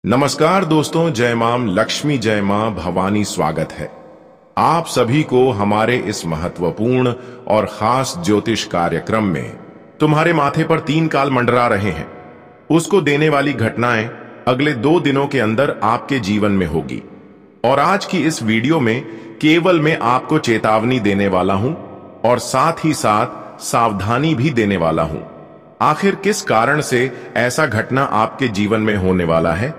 नमस्कार दोस्तों, जय मां लक्ष्मी, जय मां भवानी। स्वागत है आप सभी को हमारे इस महत्वपूर्ण और खास ज्योतिष कार्यक्रम में। तुम्हारे माथे पर 3 काल मंडरा रहे हैं, उसको देने वाली घटनाएं अगले 2 दिनों के अंदर आपके जीवन में होगी। और आज की इस वीडियो में केवल मैं आपको चेतावनी देने वाला हूं और साथ ही साथ सावधानी भी देने वाला हूं। आखिर किस कारण से ऐसा घटना आपके जीवन में होने वाला है,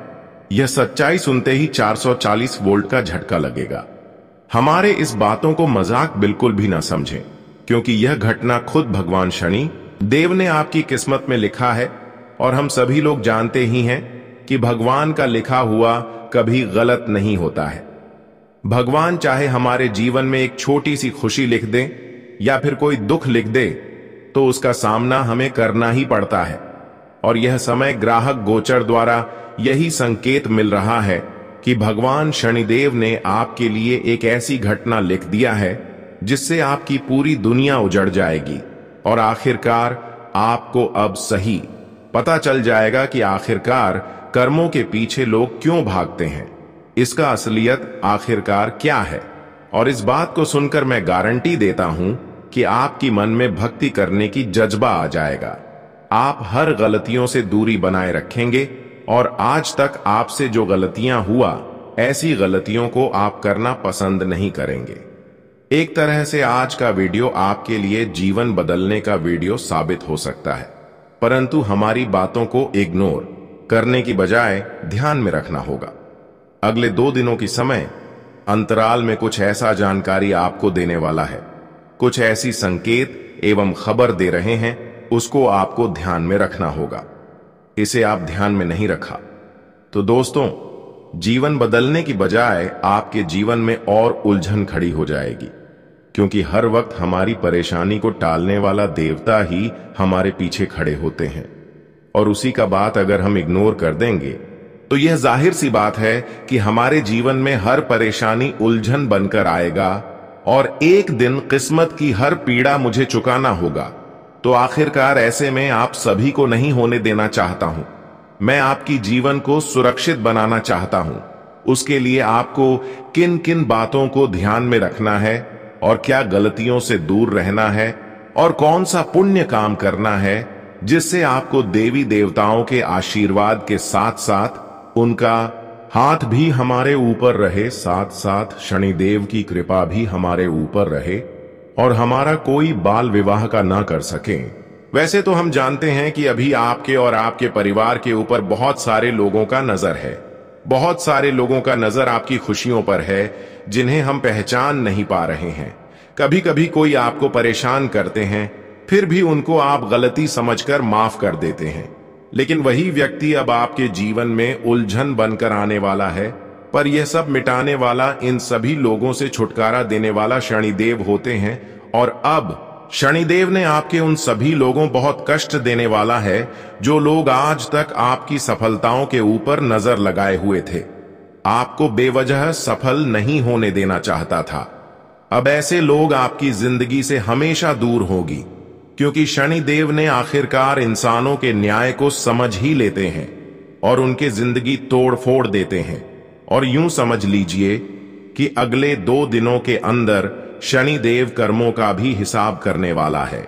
यह सच्चाई सुनते ही 440 वोल्ट का झटका लगेगा। हमारे इस बातों को मजाक बिल्कुल भी ना समझें, क्योंकि यह घटना खुद भगवान शनि देव ने आपकी किस्मत में लिखा है। और हम सभी लोग जानते ही हैं कि भगवान का लिखा हुआ कभी गलत नहीं होता है। भगवान चाहे हमारे जीवन में एक छोटी सी खुशी लिख दे या फिर कोई दुख लिख दे, तो उसका सामना हमें करना ही पड़ता है। और यह समय ग्राहक गोचर द्वारा यही संकेत मिल रहा है कि भगवान शनिदेव ने आपके लिए एक ऐसी घटना लिख दिया है जिससे आपकी पूरी दुनिया उजड़ जाएगी। और आखिरकार आपको अब सही पता चल जाएगा कि आखिरकार कर्मों के पीछे लोग क्यों भागते हैं, इसका असलियत आखिरकार क्या है। और इस बात को सुनकर मैं गारंटी देता हूं कि आपकी मन में भक्ति करने की जज्बा आ जाएगा। आप हर गलतियों से दूरी बनाए रखेंगे और आज तक आपसे जो गलतियां हुआ, ऐसी गलतियों को आप करना पसंद नहीं करेंगे। एक तरह से आज का वीडियो आपके लिए जीवन बदलने का वीडियो साबित हो सकता है, परंतु हमारी बातों को इग्नोर करने की बजाय ध्यान में रखना होगा। अगले 2 दिनों की समय अंतराल में कुछ ऐसा जानकारी आपको देने वाला है, कुछ ऐसी संकेत एवं खबर दे रहे हैं, उसको आपको ध्यान में रखना होगा। इसे आप ध्यान में नहीं रखा तो दोस्तों, जीवन बदलने की बजाय आपके जीवन में और उलझन खड़ी हो जाएगी। क्योंकि हर वक्त हमारी परेशानी को टालने वाला देवता ही हमारे पीछे खड़े होते हैं, और उसी का बात अगर हम इग्नोर कर देंगे तो यह जाहिर सी बात है कि हमारे जीवन में हर परेशानी उलझन बनकर आएगा और एक दिन किस्मत की हर पीड़ा मुझे चुकाना होगा। तो आखिरकार ऐसे में आप सभी को नहीं होने देना चाहता हूं। मैं आपकी जीवन को सुरक्षित बनाना चाहता हूं। उसके लिए आपको किन किन बातों को ध्यान में रखना है और क्या गलतियों से दूर रहना है और कौन सा पुण्य काम करना है, जिससे आपको देवी देवताओं के आशीर्वाद के साथ साथ उनका हाथ भी हमारे ऊपर रहे, साथ साथ शनिदेव की कृपा भी हमारे ऊपर रहे और हमारा कोई बाल विवाह का ना कर सके। वैसे तो हम जानते हैं कि अभी आपके और आपके परिवार के ऊपर बहुत सारे लोगों का नजर है, बहुत सारे लोगों का नजर आपकी खुशियों पर है, जिन्हें हम पहचान नहीं पा रहे हैं। कभी कभी कोई आपको परेशान करते हैं, फिर भी उनको आप गलती समझकर माफ कर देते हैं। लेकिन वही व्यक्ति अब आपके जीवन में उलझन बनकर आने वाला है। पर यह सब मिटाने वाला, इन सभी लोगों से छुटकारा देने वाला शनिदेव होते हैं। और अब शनिदेव ने आपके उन सभी लोगों बहुत कष्ट देने वाला है जो लोग आज तक आपकी सफलताओं के ऊपर नजर लगाए हुए थे, आपको बेवजह सफल नहीं होने देना चाहता था। अब ऐसे लोग आपकी जिंदगी से हमेशा दूर होगी, क्योंकि शनिदेव ने आखिरकार इंसानों के न्याय को समझ ही लेते हैं और उनके जिंदगी तोड़ फोड़ देते हैं। और यूं समझ लीजिए कि अगले 2 दिनों के अंदर शनिदेव कर्मों का भी हिसाब करने वाला है।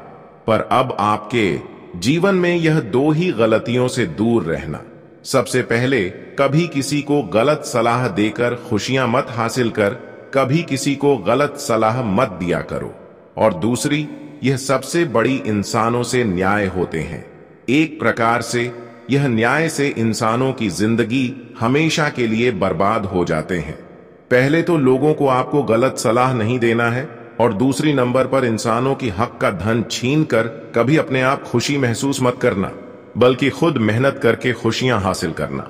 पर अब आपके जीवन में यह 2 ही गलतियों से दूर रहना। सबसे पहले, कभी किसी को गलत सलाह देकर खुशियां मत हासिल कर, कभी किसी को गलत सलाह मत दिया करो। और दूसरी, यह सबसे बड़ी इंसानों से न्याय होते हैं। एक प्रकार से यह न्याय से इंसानों की जिंदगी हमेशा के लिए बर्बाद हो जाते हैं। पहले तो लोगों को आपको गलत सलाह नहीं देना है, और दूसरी नंबर पर इंसानों की हक का धन छीन कर कभी अपने आप खुशी महसूस मत करना, बल्कि खुद मेहनत करके खुशियां हासिल करना।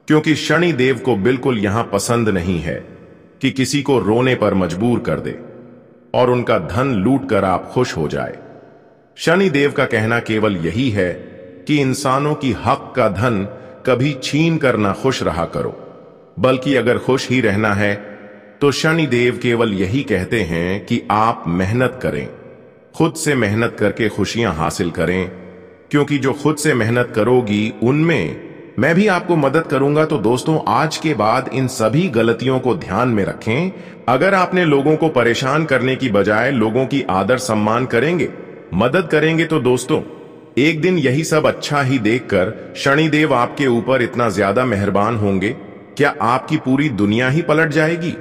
क्योंकि शनि देव को बिल्कुल यहां पसंद नहीं है कि किसी को रोने पर मजबूर कर दे और उनका धन लूट कर आप खुश हो जाए। शनि देव का कहना केवल यही है कि इंसानों की हक का धन कभी छीन कर ना खुश रहा करो, बल्कि अगर खुश ही रहना है तो शनि देव केवल यही कहते हैं कि आप मेहनत करें, खुद से मेहनत करके खुशियां हासिल करें। क्योंकि जो खुद से मेहनत करोगी, उनमें मैं भी आपको मदद करूंगा। तो दोस्तों, आज के बाद इन सभी गलतियों को ध्यान में रखें। अगर आपने लोगों को परेशान करने की बजाय लोगों की आदर सम्मान करेंगे, मदद करेंगे, तो दोस्तों एक दिन यही सब अच्छा ही देखकर शनिदेव आपके ऊपर इतना ज्यादा मेहरबान होंगे, क्या आपकी पूरी दुनिया ही पलट जाएगी।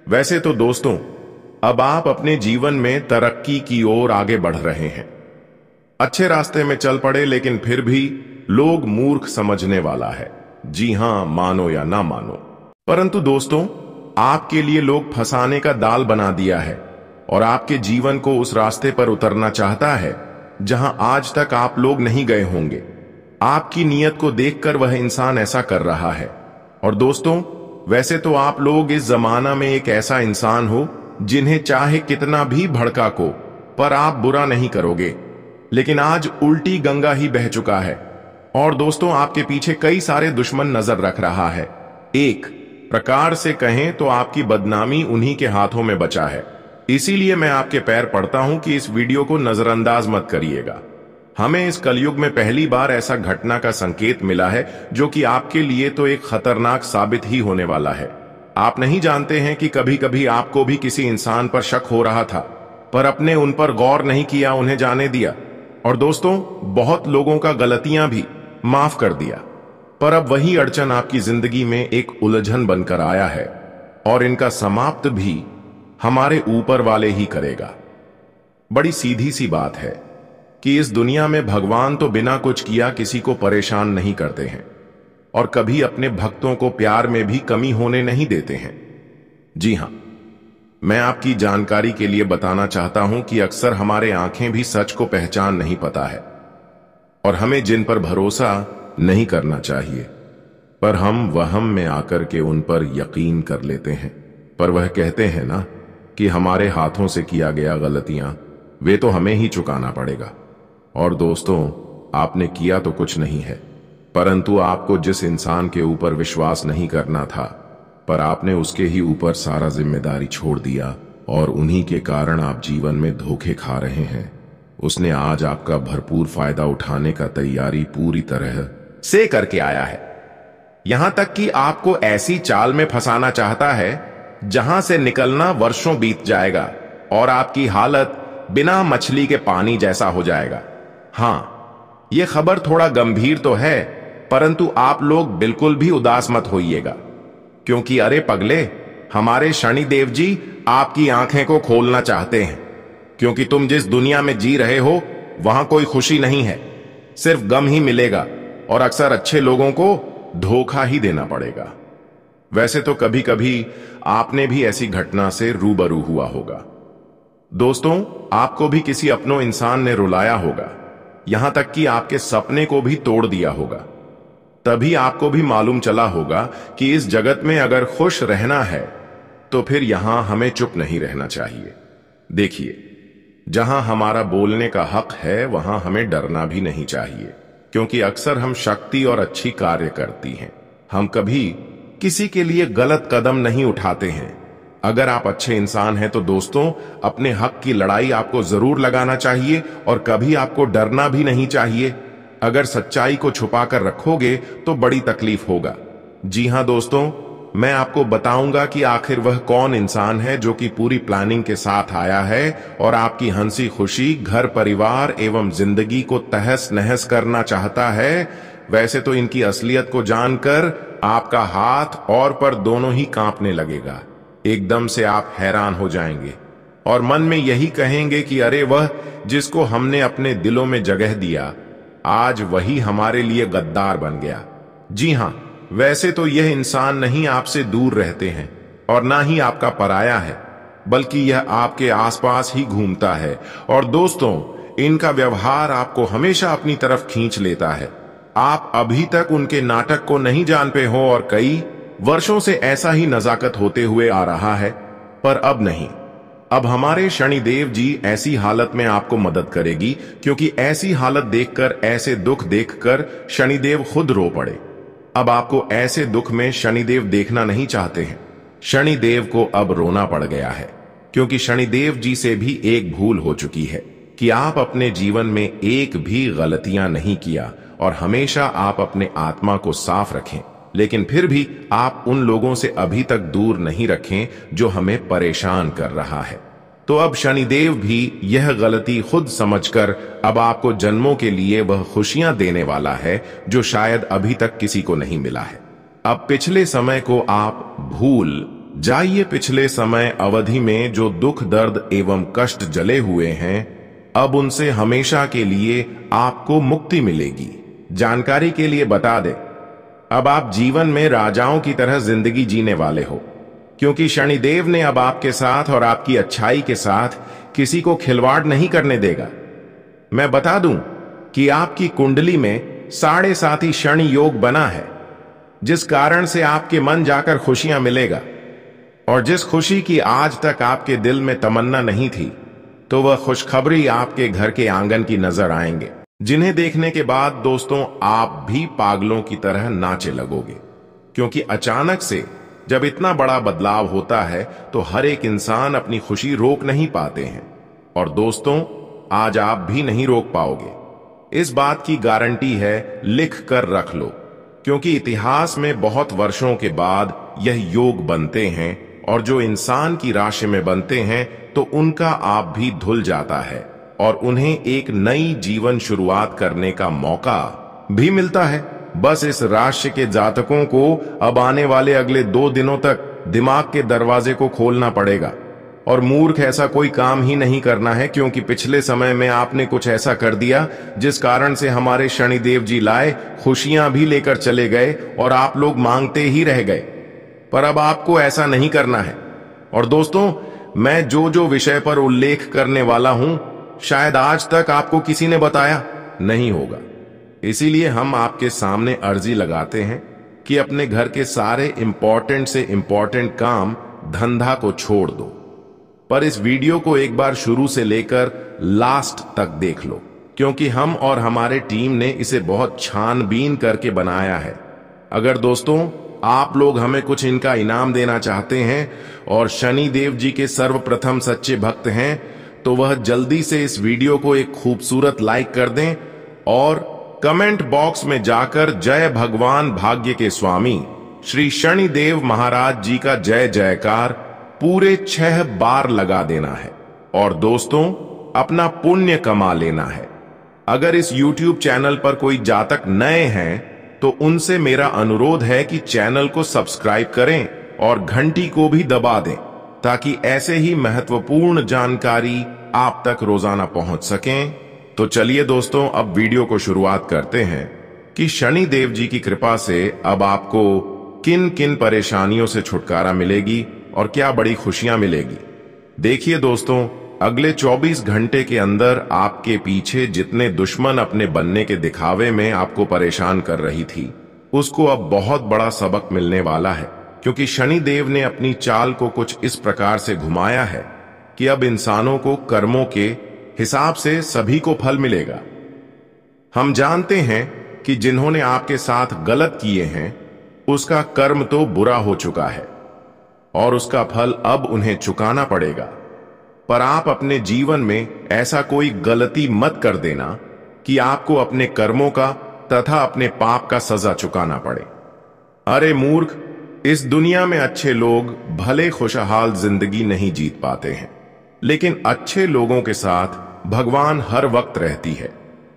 वैसे तो दोस्तों, अब आप अपने जीवन में तरक्की की ओर आगे बढ़ रहे हैं, अच्छे रास्ते में चल पड़े, लेकिन फिर भी लोग मूर्ख समझने वाला है। जी हां, मानो या ना मानो, परंतु दोस्तों आपके लिए लोग फंसाने का दाल बना दिया है और आपके जीवन को उस रास्ते पर उतरना चाहता है जहां आज तक आप लोग नहीं गए होंगे। आपकी नीयत को देखकर वह इंसान ऐसा कर रहा है। और दोस्तों, वैसे तो आप लोग इस जमाना में एक ऐसा इंसान हो जिन्हें चाहे कितना भी भड़का को, पर आप बुरा नहीं करोगे। लेकिन आज उल्टी गंगा ही बह चुका है और दोस्तों आपके पीछे कई सारे दुश्मन नजर रख रहा है। एक प्रकार से कहें तो आपकी बदनामी उन्हीं के हाथों में बचा है। इसीलिए मैं आपके पैर पड़ता हूं कि इस वीडियो को नजरअंदाज मत करिएगा। हमें इस कलयुग में पहली बार ऐसा घटना का संकेत मिला है जो कि आपके लिए तो एक खतरनाक साबित ही होने वाला है। आप नहीं जानते हैं कि कभी कभी आपको भी किसी इंसान पर शक हो रहा था, पर अपने उन पर गौर नहीं किया, उन्हें जाने दिया। और दोस्तों, बहुत लोगों का गलतियां भी माफ कर दिया, पर अब वही अड़चन आपकी जिंदगी में एक उलझन बनकर आया है और इनका समाप्त भी हमारे ऊपर वाले ही करेगा। बड़ी सीधी सी बात है कि इस दुनिया में भगवान तो बिना कुछ किया किसी को परेशान नहीं करते हैं और कभी अपने भक्तों को प्यार में भी कमी होने नहीं देते हैं। जी हां, मैं आपकी जानकारी के लिए बताना चाहता हूं कि अक्सर हमारे आंखें भी सच को पहचान नहीं पाता है और हमें जिन पर भरोसा नहीं करना चाहिए, पर हम वहम में आकर के उन पर यकीन कर लेते हैं। पर वह कहते हैं ना कि हमारे हाथों से किया गया गलतियां वे तो हमें ही चुकाना पड़ेगा। और दोस्तों, आपने किया तो कुछ नहीं है, परंतु आपको जिस इंसान के ऊपर विश्वास नहीं करना था, पर आपने उसके ही ऊपर सारा जिम्मेदारी छोड़ दिया और उन्हीं के कारण आप जीवन में धोखे खा रहे हैं। उसने आज आपका भरपूर फायदा उठाने का तैयारी पूरी तरह से करके आया है। यहां तक कि आपको ऐसी चाल में फंसाना चाहता है जहां से निकलना वर्षों बीत जाएगा और आपकी हालत बिना मछली के पानी जैसा हो जाएगा। हां, यह खबर थोड़ा गंभीर तो है, परंतु आप लोग बिल्कुल भी उदास मत होइएगा, क्योंकि अरे पगले, हमारे शनिदेव जी आपकी आंखें को खोलना चाहते हैं। क्योंकि तुम जिस दुनिया में जी रहे हो वहां कोई खुशी नहीं है, सिर्फ गम ही मिलेगा और अक्सर अच्छे लोगों को धोखा ही देना पड़ेगा। वैसे तो कभी कभी आपने भी ऐसी घटना से रूबरू हुआ होगा। दोस्तों, आपको भी किसी अपनों इंसान ने रुलाया होगा, यहां तक कि आपके सपने को भी तोड़ दिया होगा। तभी आपको भी मालूम चला होगा कि इस जगत में अगर खुश रहना है तो फिर यहां हमें चुप नहीं रहना चाहिए। देखिए, जहां हमारा बोलने का हक है वहां हमें डरना भी नहीं चाहिए, क्योंकि अक्सर हम शक्ति और अच्छी कार्य करती हैं। हम कभी किसी के लिए गलत कदम नहीं उठाते हैं। अगर आप अच्छे इंसान हैं तो दोस्तों, अपने हक की लड़ाई आपको जरूर लगाना चाहिए और कभी आपको डरना भी नहीं चाहिए। अगर सच्चाई को छुपा कर रखोगे तो बड़ी तकलीफ होगा। जी हां दोस्तों, मैं आपको बताऊंगा कि आखिर वह कौन इंसान है जो कि पूरी प्लानिंग के साथ आया है और आपकी हंसी खुशी, घर परिवार एवं जिंदगी को तहस नहस करना चाहता है। वैसे तो इनकी असलियत को जानकर आपका हाथ और पैर दोनों ही कांपने लगेगा। एकदम से आप हैरान हो जाएंगे और मन में यही कहेंगे कि अरे, वह जिसको हमने अपने दिलों में जगह दिया, आज वही हमारे लिए गद्दार बन गया। जी हां, वैसे तो यह इंसान नहीं आपसे दूर रहते हैं और ना ही आपका पराया है, बल्कि यह आपके आसपास ही घूमता है। और दोस्तों, इनका व्यवहार आपको हमेशा अपनी तरफ खींच लेता है। आप अभी तक उनके नाटक को नहीं जान पे हो और कई वर्षों से ऐसा ही नजाकत होते हुए आ रहा है, पर अब नहीं। अब हमारे शनिदेव जी ऐसी हालत में आपको मदद करेगी, क्योंकि ऐसी हालत देखकर, ऐसे दुख देखकर शनिदेव खुद रो पड़े। अब आपको ऐसे दुख में शनिदेव देखना नहीं चाहते हैं। शनिदेव को अब रोना पड़ गया है, क्योंकि शनिदेव जी से भी एक भूल हो चुकी है कि आप अपने जीवन में एक भी गलतियां नहीं किया और हमेशा आप अपने आत्मा को साफ रखें, लेकिन फिर भी आप उन लोगों से अभी तक दूर नहीं रखें जो हमें परेशान कर रहा है। तो अब शनिदेव भी यह गलती खुद समझकर अब आपको जन्मों के लिए वह खुशियां देने वाला है जो शायद अभी तक किसी को नहीं मिला है। अब पिछले समय को आप भूल जाइए। पिछले समय अवधि में जो दुख, दर्द एवं कष्ट जले हुए हैं, अब उनसे हमेशा के लिए आपको मुक्ति मिलेगी। जानकारी के लिए बता दें, अब आप जीवन में राजाओं की तरह जिंदगी जीने वाले हो, क्योंकि शनिदेव ने अब आपके साथ और आपकी अच्छाई के साथ किसी को खिलवाड़ नहीं करने देगा। मैं बता दूं कि आपकी कुंडली में 7.5 शनि योग बना है, जिस कारण से आपके मन जाकर खुशियां मिलेगा। और जिस खुशी की आज तक आपके दिल में तमन्ना नहीं थी, तो वह खुशखबरी आपके घर के आंगन की नजर आएंगे, जिन्हें देखने के बाद दोस्तों आप भी पागलों की तरह नाचे लगोगे। क्योंकि अचानक से जब इतना बड़ा बदलाव होता है तो हर एक इंसान अपनी खुशी रोक नहीं पाते हैं। और दोस्तों, आज आप भी नहीं रोक पाओगे। इस बात की गारंटी है, लिख कर रख लो, क्योंकि इतिहास में बहुत वर्षों के बाद यह योग बनते हैं, और जो इंसान की राशि में बनते हैं तो उनका आप भी धुल जाता है और उन्हें एक नई जीवन शुरुआत करने का मौका भी मिलता है। बस इस राशि के जातकों को अब आने वाले अगले 2 दिनों तक दिमाग के दरवाजे को खोलना पड़ेगा और मूर्ख ऐसा कोई काम ही नहीं करना है, क्योंकि पिछले समय में आपने कुछ ऐसा कर दिया जिस कारण से हमारे शनिदेव जी लाए, खुशियां भी लेकर चले गए और आप लोग मांगते ही रह गए। पर अब आपको ऐसा नहीं करना है। और दोस्तों, मैं जो जो विषय पर उल्लेख करने वाला हूं, शायद आज तक आपको किसी ने बताया नहीं होगा। इसीलिए हम आपके सामने अर्जी लगाते हैं कि अपने घर के सारे इंपॉर्टेंट से इंपॉर्टेंट काम, धंधा को छोड़ दो। पर इस वीडियो को एक बार शुरू से लेकर लास्ट तक देख लो, क्योंकि हम और हमारे टीम ने इसे बहुत छानबीन करके बनाया है। अगर दोस्तों आप लोग हमें कुछ इनका इनाम देना चाहते हैं और शनि देव जी के सर्वप्रथम सच्चे भक्त हैं, तो वह जल्दी से इस वीडियो को एक खूबसूरत लाइक कर दें और कमेंट बॉक्स में जाकर जय भगवान भाग्य के स्वामी श्री शनि देव महाराज जी का जय जयकार पूरे 6 बार लगा देना है। और दोस्तों, अपना पुण्य कमा लेना है। अगर इस YouTube चैनल पर कोई जातक नए हैं तो उनसे मेरा अनुरोध है कि चैनल को सब्सक्राइब करें और घंटी को भी दबा दें, ताकि ऐसे ही महत्वपूर्ण जानकारी आप तक रोजाना पहुंच सकें। तो चलिए दोस्तों, अब वीडियो को शुरुआत करते हैं कि शनि देव जी की कृपा से अब आपको किन किन परेशानियों से छुटकारा मिलेगी और क्या बड़ी खुशियां मिलेगी। देखिए दोस्तों, अगले 24 घंटे के अंदर आपके पीछे जितने दुश्मन अपने बनने के दिखावे में आपको परेशान कर रही थी, उसको अब बहुत बड़ा सबक मिलने वाला है। क्योंकि शनि देव ने अपनी चाल को कुछ इस प्रकार से घुमाया है कि अब इंसानों को कर्मों के हिसाब से सभी को फल मिलेगा। हम जानते हैं कि जिन्होंने आपके साथ गलत किए हैं, उसका कर्म तो बुरा हो चुका है और उसका फल अब उन्हें चुकाना पड़ेगा। पर आप अपने जीवन में ऐसा कोई गलती मत कर देना कि आपको अपने कर्मों का तथा अपने पाप का सजा चुकाना पड़े। अरे मूर्ख, इस दुनिया में अच्छे लोग भले खुशहाल जिंदगी नहीं जीत पाते हैं, लेकिन अच्छे लोगों के साथ भगवान हर वक्त रहती है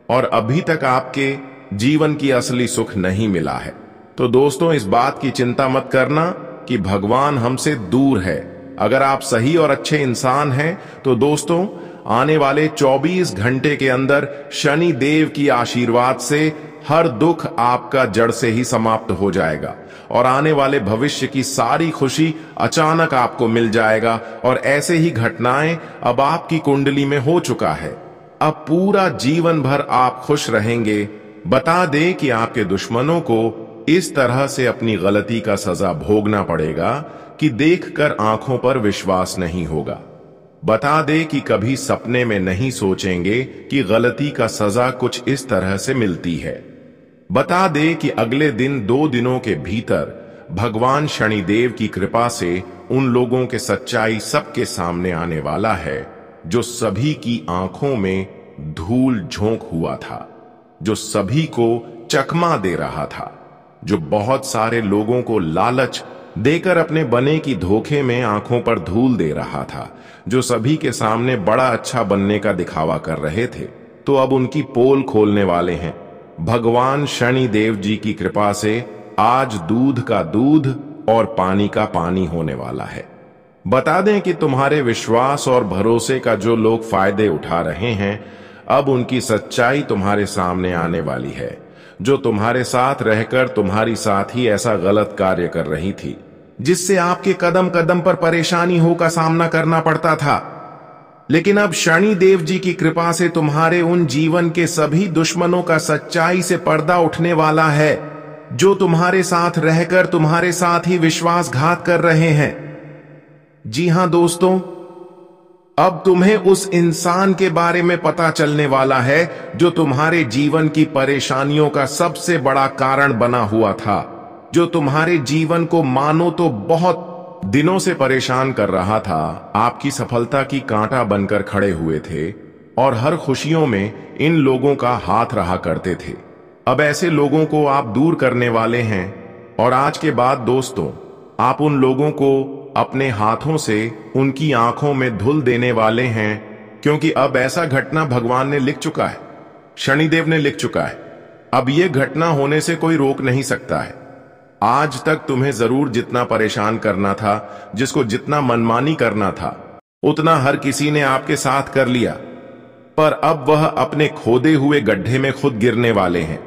और अभी तक आपके जीवन की असली सुख नहीं मिला है। तो दोस्तों, इस बात की चिंता मत करना कि भगवान हमसे दूर है। अगर आप सही और अच्छे इंसान हैं तो दोस्तों, आने वाले 24 घंटे के अंदर शनि देव की आशीर्वाद से हर दुख आपका जड़ से ही समाप्त हो जाएगा और आने वाले भविष्य की सारी खुशी अचानक आपको मिल जाएगा। और ऐसे ही घटनाएं अब आपकी कुंडली में हो चुका है। अब पूरा जीवन भर आप खुश रहेंगे। बता दें कि आपके दुश्मनों को इस तरह से अपनी गलती का सजा भोगना पड़ेगा कि देखकर आंखों पर विश्वास नहीं होगा। बता दे कि कभी सपने में नहीं सोचेंगे कि गलती का सजा कुछ इस तरह से मिलती है। बता दे कि अगले दिन 2 दिनों के भीतर भगवान शनिदेव की कृपा से उन लोगों के सच्चाई सबके सामने आने वाला है जो सभी की आंखों में धूल झोंक हुआ था। जो सभी को चकमा दे रहा था, जो बहुत सारे लोगों को लालच देकर अपने बने की धोखे में आंखों पर धूल दे रहा था, जो सभी के सामने बड़ा अच्छा बनने का दिखावा कर रहे थे, तो अब उनकी पोल खोलने वाले हैं। भगवान शनिदेव जी की कृपा से आज दूध का दूध और पानी का पानी होने वाला है। बता दें कि तुम्हारे विश्वास और भरोसे का जो लोग फायदे उठा रहे हैं, अब उनकी सच्चाई तुम्हारे सामने आने वाली है। जो तुम्हारे साथ रहकर तुम्हारी साथ ही ऐसा गलत कार्य कर रही थी, जिससे आपके कदम कदम पर परेशानियों का सामना करना पड़ता था, लेकिन अब शनिदेव जी की कृपा से तुम्हारे उन जीवन के सभी दुश्मनों का सच्चाई से पर्दा उठने वाला है, जो तुम्हारे साथ रहकर तुम्हारे साथ ही विश्वासघात कर रहे हैं। जी हां दोस्तों, अब तुम्हें उस इंसान के बारे में पता चलने वाला है जो तुम्हारे जीवन की परेशानियों का सबसे बड़ा कारण बना हुआ था, जो तुम्हारे जीवन को मानो तो बहुत दिनों से परेशान कर रहा था। आपकी सफलता की कांटा बनकर खड़े हुए थे और हर खुशियों में इन लोगों का हाथ रहा करते थे। अब ऐसे लोगों को आप दूर करने वाले हैं और आज के बाद दोस्तों, आप उन लोगों को अपने हाथों से उनकी आंखों में धुल देने वाले हैं, क्योंकि अब ऐसा घटना भगवान ने लिख चुका है, शनिदेव ने लिख चुका है। अब यह घटना होने से कोई रोक नहीं सकता है। आज तक तुम्हें जरूर जितना परेशान करना था, जिसको जितना मनमानी करना था, उतना हर किसी ने आपके साथ कर लिया, पर अब वह अपने खोदे हुए गड्ढे में खुद गिरने वाले हैं।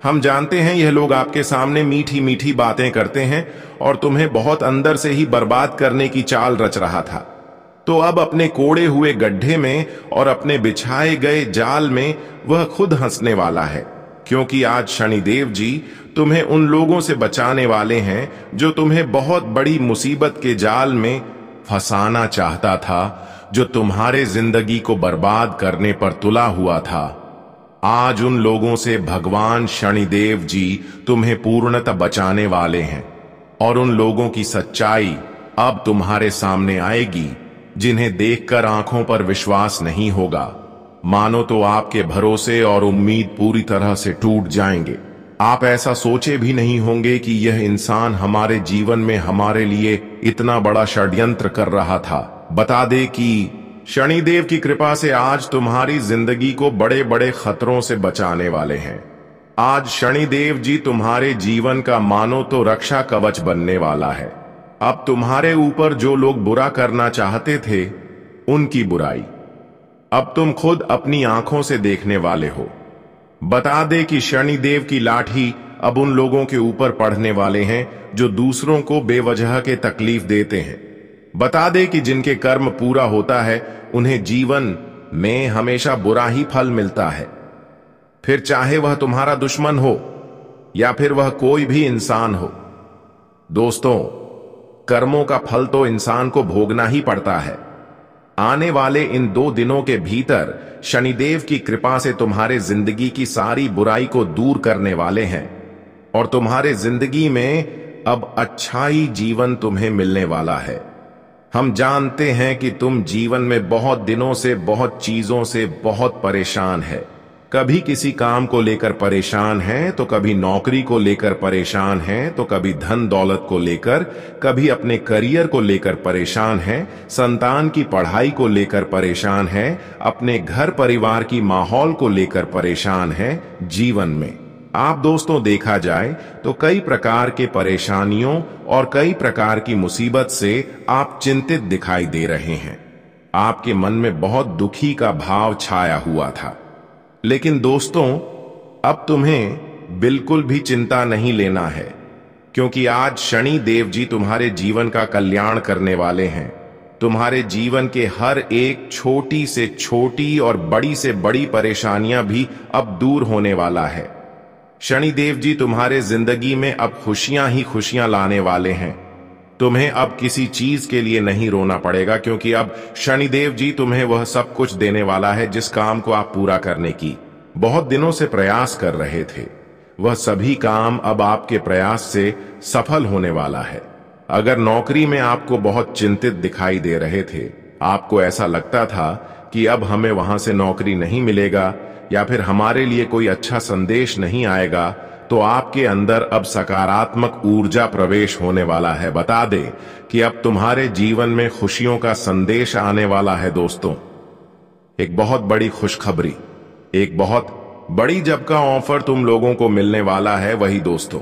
हम जानते हैं यह लोग आपके सामने मीठी मीठी बातें करते हैं और तुम्हें बहुत अंदर से ही बर्बाद करने की चाल रच रहा था। तो अब अपने कोड़े हुए गड्ढे में और अपने बिछाए गए जाल में वह खुद हंसने वाला है, क्योंकि आज शनिदेव जी तुम्हें उन लोगों से बचाने वाले हैं जो तुम्हें बहुत बड़ी मुसीबत के जाल में फंसाना चाहता था, जो तुम्हारे जिंदगी को बर्बाद करने पर तुला हुआ था। आज उन लोगों से भगवान शनिदेव जी तुम्हें पूर्णतः बचाने वाले हैं और उन लोगों की सच्चाई अब तुम्हारे सामने आएगी, जिन्हें देखकर आंखों पर विश्वास नहीं होगा। मानो तो आपके भरोसे और उम्मीद पूरी तरह से टूट जाएंगे। आप ऐसा सोचे भी नहीं होंगे कि यह इंसान हमारे जीवन में हमारे लिए इतना बड़ा षड्यंत्र कर रहा था। बता दे कि शनिदेव की कृपा से आज तुम्हारी जिंदगी को बड़े बड़े खतरों से बचाने वाले हैं। आज शनिदेव जी तुम्हारे जीवन का मानो तो रक्षा कवच बनने वाला है। अब तुम्हारे ऊपर जो लोग बुरा करना चाहते थे, उनकी बुराई अब तुम खुद अपनी आंखों से देखने वाले हो। बता दे कि शनिदेव की लाठी अब उन लोगों के ऊपर पड़ने वाले हैं जो दूसरों को बेवजह के तकलीफ देते हैं। बता दे कि जिनके कर्म पूरा होता है, उन्हें जीवन में हमेशा बुरा ही फल मिलता है, फिर चाहे वह तुम्हारा दुश्मन हो या फिर वह कोई भी इंसान हो। दोस्तों, कर्मों का फल तो इंसान को भोगना ही पड़ता है। आने वाले इन 2 दिनों के भीतर शनिदेव की कृपा से तुम्हारे जिंदगी की सारी बुराई को दूर करने वाले हैं और तुम्हारे जिंदगी में अब अच्छाई जीवन तुम्हें मिलने वाला है। हम जानते हैं कि तुम जीवन में बहुत दिनों से बहुत चीजों से बहुत परेशान है। कभी किसी काम को लेकर परेशान हैं, तो कभी नौकरी को लेकर परेशान हैं, तो कभी धन दौलत को लेकर, कभी अपने करियर को लेकर परेशान हैं, संतान की पढ़ाई को लेकर परेशान हैं, अपने घर परिवार की माहौल को लेकर परेशान हैं। जीवन में आप दोस्तों देखा जाए तो कई प्रकार के परेशानियों और कई प्रकार की मुसीबत से आप चिंतित दिखाई दे रहे हैं। आपके मन में बहुत दुखी का भाव छाया हुआ था। लेकिन दोस्तों, अब तुम्हें बिल्कुल भी चिंता नहीं लेना है, क्योंकि आज शनि देव जी तुम्हारे जीवन का कल्याण करने वाले हैं। तुम्हारे जीवन के हर एक छोटी से छोटी और बड़ी से बड़ी परेशानियां भी अब दूर होने वाला है। शनि देव जी तुम्हारे जिंदगी में अब खुशियां ही खुशियां लाने वाले हैं। तुम्हें अब किसी चीज के लिए नहीं रोना पड़ेगा, क्योंकि अब शनिदेव जी तुम्हें वह सब कुछ देने वाला है जिस काम को आप पूरा करने की बहुत दिनों से प्रयास कर रहे थे। वह सभी काम अब आपके प्रयास से सफल होने वाला है। अगर नौकरी में आपको बहुत चिंतित दिखाई दे रहे थे, आपको ऐसा लगता था कि अब हमें वहां से नौकरी नहीं मिलेगा या फिर हमारे लिए कोई अच्छा संदेश नहीं आएगा, तो आपके अंदर अब सकारात्मक ऊर्जा प्रवेश होने वाला है। बता दे कि अब तुम्हारे जीवन में खुशियों का संदेश आने वाला है। दोस्तों, एक बहुत बड़ी खुशखबरी, एक बहुत बड़ी जब का ऑफर तुम लोगों को मिलने वाला है। वही दोस्तों,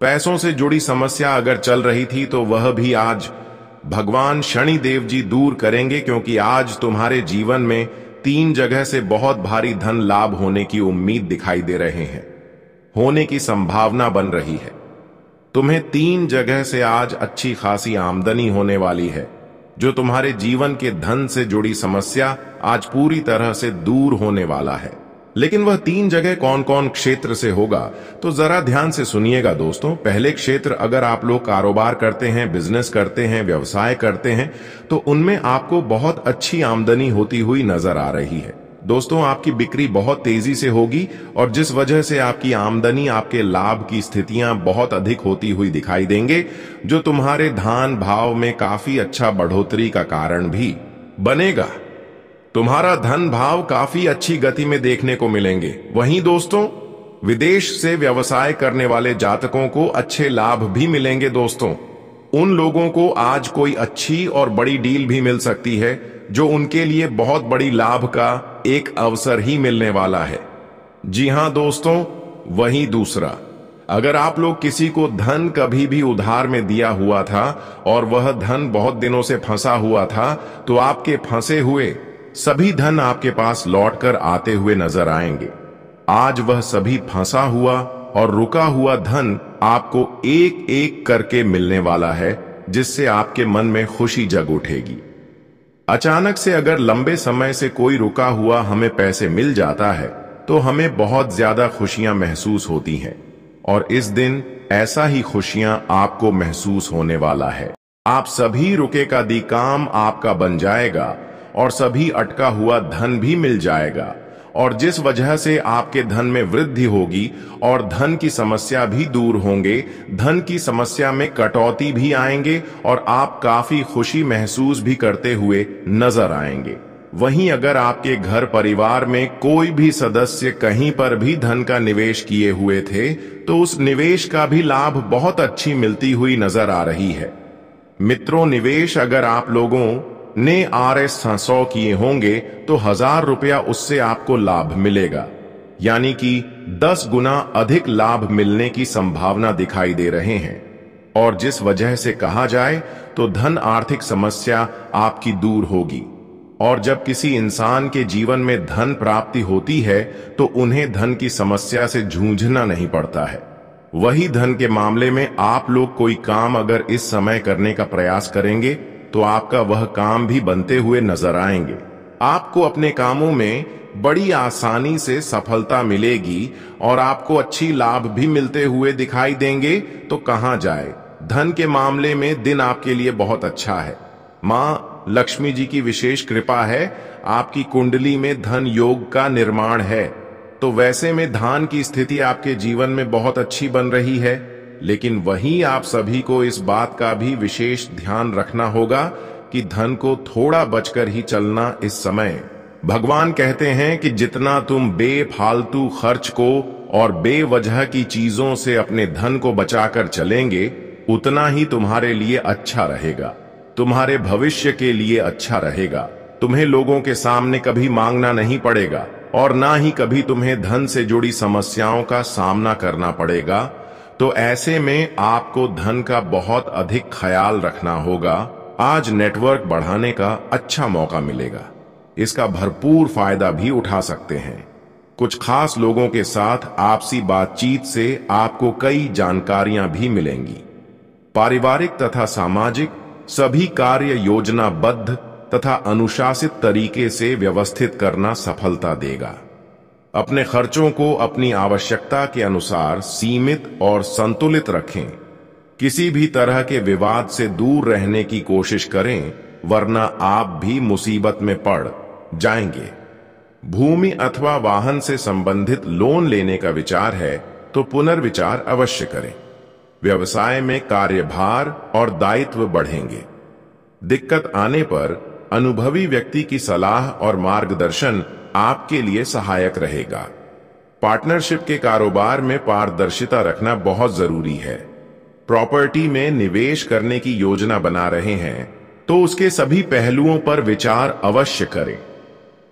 पैसों से जुड़ी समस्या अगर चल रही थी तो वह भी आज भगवान शनि देव जी दूर करेंगे, क्योंकि आज तुम्हारे जीवन में 3 जगह से बहुत भारी धन लाभ होने की उम्मीद दिखाई दे रहे हैं, होने की संभावना बन रही है। तुम्हें 3 जगह से आज अच्छी खासी आमदनी होने वाली है, जो तुम्हारे जीवन के धन से जुड़ी समस्या आज पूरी तरह से दूर होने वाला है। लेकिन वह 3 जगह कौन कौन क्षेत्र से होगा, तो जरा ध्यान से सुनिएगा दोस्तों। पहले क्षेत्र, अगर आप लोग कारोबार करते हैं, बिजनेस करते हैं, व्यवसाय करते हैं, तो उनमें आपको बहुत अच्छी आमदनी होती हुई नजर आ रही है। दोस्तों, आपकी बिक्री बहुत तेजी से होगी और जिस वजह से आपकी आमदनी, आपके लाभ की स्थितियां बहुत अधिक होती हुई दिखाई देंगे, जो तुम्हारे धन भाव में काफी अच्छा बढ़ोतरी का कारण भी बनेगा। तुम्हारा धन भाव काफी अच्छी गति में देखने को मिलेंगे। वहीं दोस्तों, विदेश से व्यवसाय करने वाले जातकों को अच्छे लाभ भी मिलेंगे। दोस्तों, उन लोगों को आज कोई अच्छी और बड़ी डील भी मिल सकती है, जो उनके लिए बहुत बड़ी लाभ का एक अवसर ही मिलने वाला है। जी हां दोस्तों, वहीं दूसरा, अगर आप लोग किसी को धन कभी भी उधार में दिया हुआ था और वह धन बहुत दिनों से फंसा हुआ था, तो आपके फंसे हुए सभी धन आपके पास लौटकर आते हुए नजर आएंगे। आज वह सभी फंसा हुआ और रुका हुआ धन आपको एक एक करके मिलने वाला है, जिससे आपके मन में खुशी जग उठेगी। अचानक से अगर लंबे समय से कोई रुका हुआ हमें पैसे मिल जाता है, तो हमें बहुत ज्यादा खुशियां महसूस होती हैं, और इस दिन ऐसा ही खुशियां आपको महसूस होने वाला है। आप सभी रुके का दी काम आपका बन जाएगा और सभी अटका हुआ धन भी मिल जाएगा, और जिस वजह से आपके धन में वृद्धि होगी और धन की समस्या भी दूर होंगे। धन की समस्या में कटौती भी आएंगे और आप काफी खुशी महसूस भी करते हुए नजर आएंगे। वहीं अगर आपके घर परिवार में कोई भी सदस्य कहीं पर भी धन का निवेश किए हुए थे, तो उस निवेश का भी लाभ बहुत अच्छी मिलती हुई नजर आ रही है। मित्रों, निवेश अगर आप लोगों ने RS100 किए होंगे, तो 1000 रुपया उससे आपको लाभ मिलेगा, यानी कि 10 गुना अधिक लाभ मिलने की संभावना दिखाई दे रहे हैं। और जिस वजह से कहा जाए तो धन आर्थिक समस्या आपकी दूर होगी। और जब किसी इंसान के जीवन में धन प्राप्ति होती है, तो उन्हें धन की समस्या से जूझना नहीं पड़ता है। वही धन के मामले में आप लोग कोई काम अगर इस समय करने का प्रयास करेंगे, तो आपका वह काम भी बनते हुए नजर आएंगे। आपको अपने कामों में बड़ी आसानी से सफलता मिलेगी और आपको अच्छी लाभ भी मिलते हुए दिखाई देंगे। तो कहां जाए, धन के मामले में दिन आपके लिए बहुत अच्छा है। मां लक्ष्मी जी की विशेष कृपा है, आपकी कुंडली में धन योग का निर्माण है। तो वैसे में धन की स्थिति आपके जीवन में बहुत अच्छी बन रही है। लेकिन वहीं आप सभी को इस बात का भी विशेष ध्यान रखना होगा कि धन को थोड़ा बचकर ही चलना इस समय। भगवान कहते हैं कि जितना तुम बेफालतू खर्च को और बेवजह की चीजों से अपने धन को बचाकर चलेंगे, उतना ही तुम्हारे लिए अच्छा रहेगा, तुम्हारे भविष्य के लिए अच्छा रहेगा। तुम्हें लोगों के सामने कभी मांगना नहीं पड़ेगा और ना ही कभी तुम्हें धन से जुड़ी समस्याओं का सामना करना पड़ेगा। तो ऐसे में आपको धन का बहुत अधिक ख्याल रखना होगा। आज नेटवर्क बढ़ाने का अच्छा मौका मिलेगा, इसका भरपूर फायदा भी उठा सकते हैं। कुछ खास लोगों के साथ आपसी बातचीत से आपको कई जानकारियां भी मिलेंगी। पारिवारिक तथा सामाजिक सभी कार्य योजनाबद्ध तथा अनुशासित तरीके से व्यवस्थित करना सफलता देगा। अपने खर्चों को अपनी आवश्यकता के अनुसार सीमित और संतुलित रखें। किसी भी तरह के विवाद से दूर रहने की कोशिश करें, वरना आप भी मुसीबत में पड़ जाएंगे। भूमि अथवा वाहन से संबंधित लोन लेने का विचार है तो पुनर्विचार अवश्य करें। व्यवसाय में कार्यभार और दायित्व बढ़ेंगे। दिक्कत आने पर अनुभवी व्यक्ति की सलाह और मार्गदर्शन आपके लिए सहायक रहेगा। पार्टनरशिप के कारोबार में पारदर्शिता रखना बहुत जरूरी है। प्रॉपर्टी में निवेश करने की योजना बना रहे हैं तो उसके सभी पहलुओं पर विचार अवश्य करें।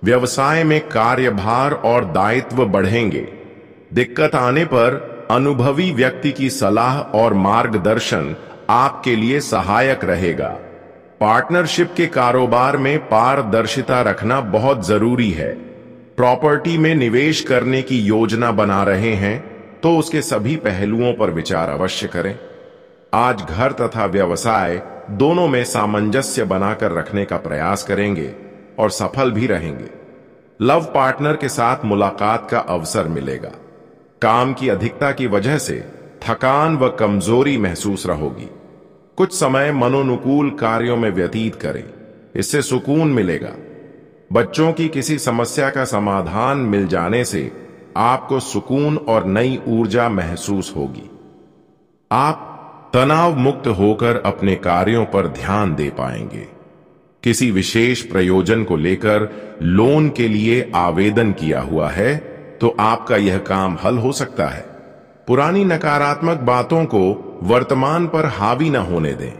व्यवसाय में कार्यभार और दायित्व बढ़ेंगे। दिक्कत आने पर अनुभवी व्यक्ति की सलाह और मार्गदर्शन आपके लिए सहायक रहेगा। पार्टनरशिप के कारोबार में पारदर्शिता रखना बहुत जरूरी है। प्रॉपर्टी में निवेश करने की योजना बना रहे हैं तो उसके सभी पहलुओं पर विचार अवश्य करें। आज घर तथा व्यवसाय दोनों में सामंजस्य बनाकर रखने का प्रयास करेंगे और सफल भी रहेंगे। लव पार्टनर के साथ मुलाकात का अवसर मिलेगा। काम की अधिकता की वजह से थकान व कमजोरी महसूस रहोगी। कुछ समय मनोनुकूल कार्यों में व्यतीत करें, इससे सुकून मिलेगा। बच्चों की किसी समस्या का समाधान मिल जाने से आपको सुकून और नई ऊर्जा महसूस होगी। आप तनाव मुक्त होकर अपने कार्यों पर ध्यान दे पाएंगे। किसी विशेष प्रयोजन को लेकर लोन के लिए आवेदन किया हुआ है तो आपका यह काम हल हो सकता है। पुरानी नकारात्मक बातों को वर्तमान पर हावी न होने दें।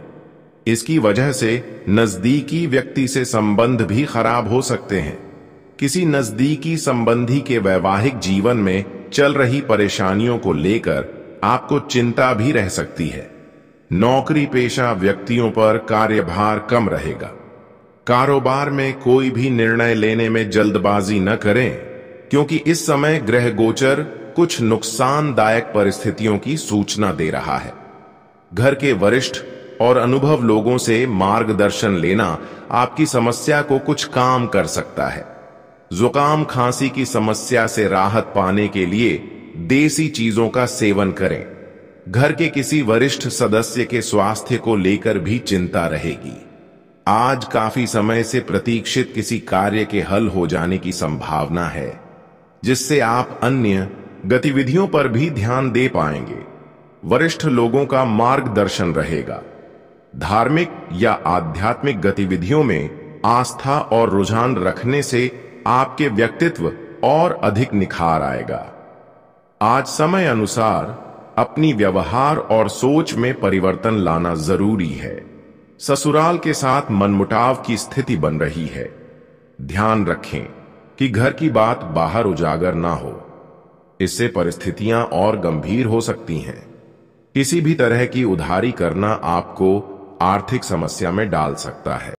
इसकी वजह से नजदीकी व्यक्ति से संबंध भी खराब हो सकते हैं। किसी नजदीकी संबंधी के वैवाहिक जीवन में चल रही परेशानियों को लेकर आपको चिंता भी रह सकती है। नौकरी पेशा व्यक्तियों पर कार्यभार कम रहेगा। कारोबार में कोई भी निर्णय लेने में जल्दबाजी न करें, क्योंकि इस समय ग्रह गोचर कुछ नुकसानदायक परिस्थितियों की सूचना दे रहा है। घर के वरिष्ठ और अनुभव लोगों से मार्गदर्शन लेना आपकी समस्या को कुछ काम कर सकता है। जुकाम खांसी की समस्या से राहत पाने के लिए देसी चीजों का सेवन करें। घर के किसी वरिष्ठ सदस्य के स्वास्थ्य को लेकर भी चिंता रहेगी। आज काफी समय से प्रतीक्षित किसी कार्य के हल हो जाने की संभावना है, जिससे आप अन्य गतिविधियों पर भी ध्यान दे पाएंगे। वरिष्ठ लोगों का मार्गदर्शन रहेगा। धार्मिक या आध्यात्मिक गतिविधियों में आस्था और रुझान रखने से आपके व्यक्तित्व और अधिक निखार आएगा। आज समय अनुसार अपनी व्यवहार और सोच में परिवर्तन लाना जरूरी है। ससुराल के साथ मनमुटाव की स्थिति बन रही है। ध्यान रखें कि घर की बात बाहर उजागर ना हो, इससे परिस्थितियां और गंभीर हो सकती हैं। किसी भी तरह की उधारी करना आपको आर्थिक समस्या में डाल सकता है।